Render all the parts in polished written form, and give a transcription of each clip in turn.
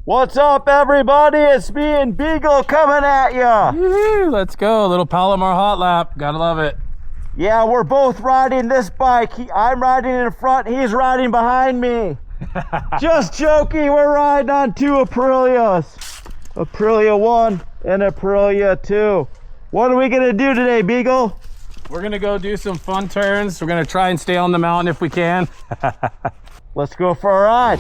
What's up, everybody? It's me and Beagle coming at ya. Let's go. A little Palomar hot lap. Gotta love it. Yeah, we're both riding this bike. I'm riding in front, he's riding behind me. Just joking, we're riding on two Aprilias. Aprilia 1 and Aprilia 2. What are we gonna do today, Beagle? We're gonna go do some fun turns. We're gonna try and stay on the mountain if we can. Let's go for a ride.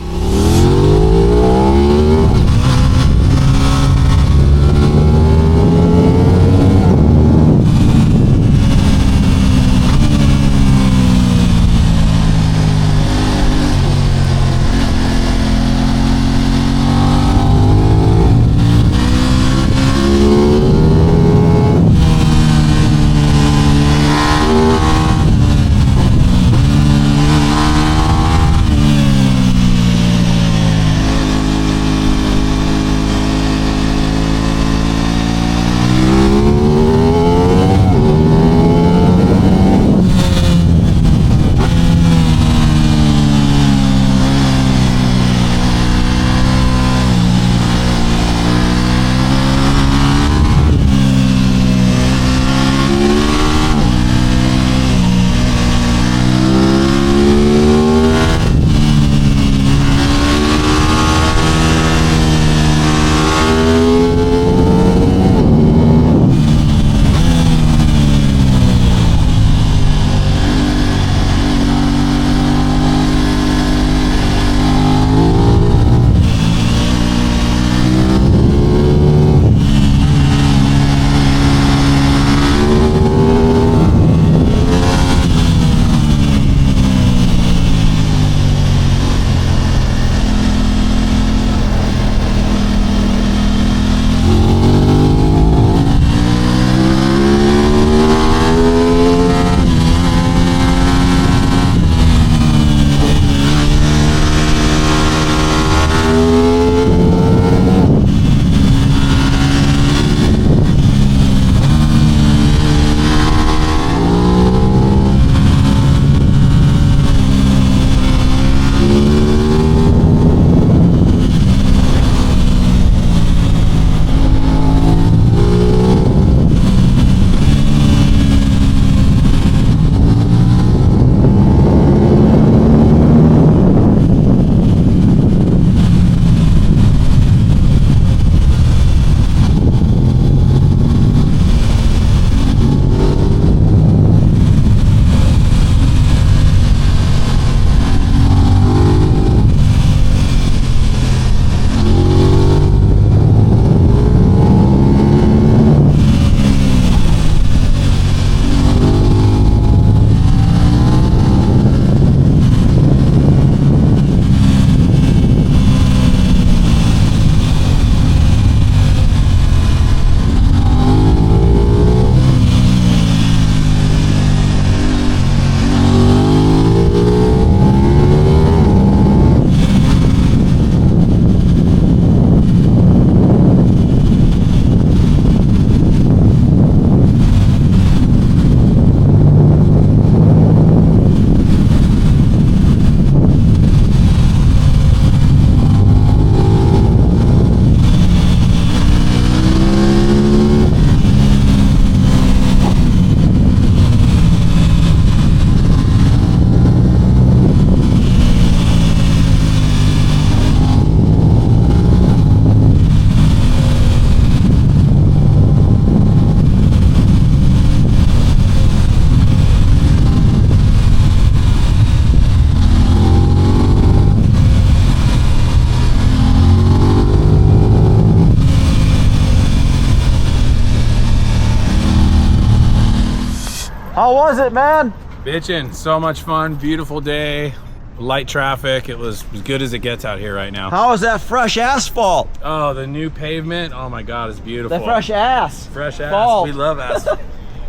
How was it, man? Bitchin', so much fun, beautiful day, light traffic. It was as good as it gets out here right now. How was that fresh asphalt? Oh, the new pavement, oh my God, it's beautiful. The fresh ass. Fresh ass, Fault. we love ass.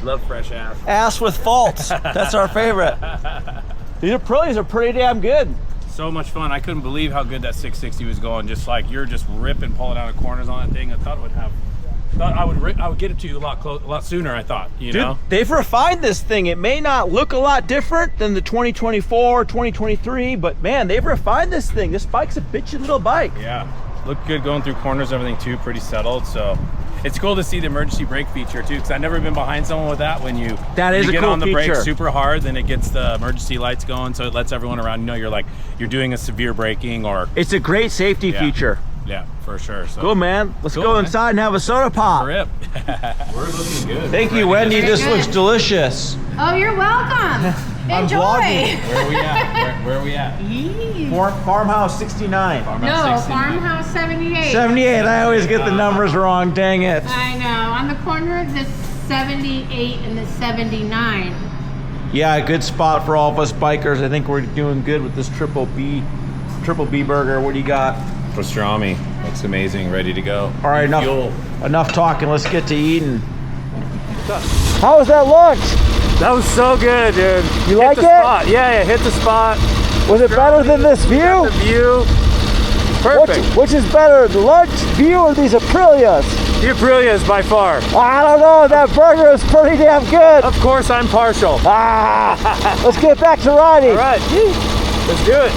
Love fresh ass. Ass with faults, that's our favorite. These Aprilias are pretty damn good. So much fun. I couldn't believe how good that 660 was going. Just like you're just ripping, pulling out of corners on that thing. I thought it would have thought I would get it to you a lot sooner. I thought, you know. They've refined this thing. It may not look a lot different than the 2024, 2023, but man, they've refined this thing. This bike's a bitchin' little bike. Yeah. Look good going through corners, everything too, pretty settled. So it's cool to see the emergency brake feature too, because I've never been behind someone with that. When you get on the brakes super hard, then it gets the emergency lights going, so it lets everyone around know you're doing a severe braking. Or it's a great safety feature. Yeah, for sure. So cool, man. Let's go inside and have a soda pop. Rip. We're looking good. Thank you, Wendy. This looks delicious. Oh, you're welcome. Enjoy. Where are we at? Where are we at? Farmhouse 69. Farmhouse 78. 78. I always get the numbers wrong. Dang it. I know. On the corner of the 78 and the 79. Yeah, a good spot for all of us bikers. I think we're doing good with this triple B burger. What do you got? Pastrami. Looks amazing. Ready to go. All right, enough talking. Let's get to eating. How was that lunch? That was so good, dude. You like it? Spot. Yeah, hit the spot. Was it better than this view? The view. Perfect. Which is better, the lunch view or these Aprilias? The Aprilias by far. I don't know. That burger is pretty damn good. Of course, I'm partial. Let's get back to riding. All right. Let's do it.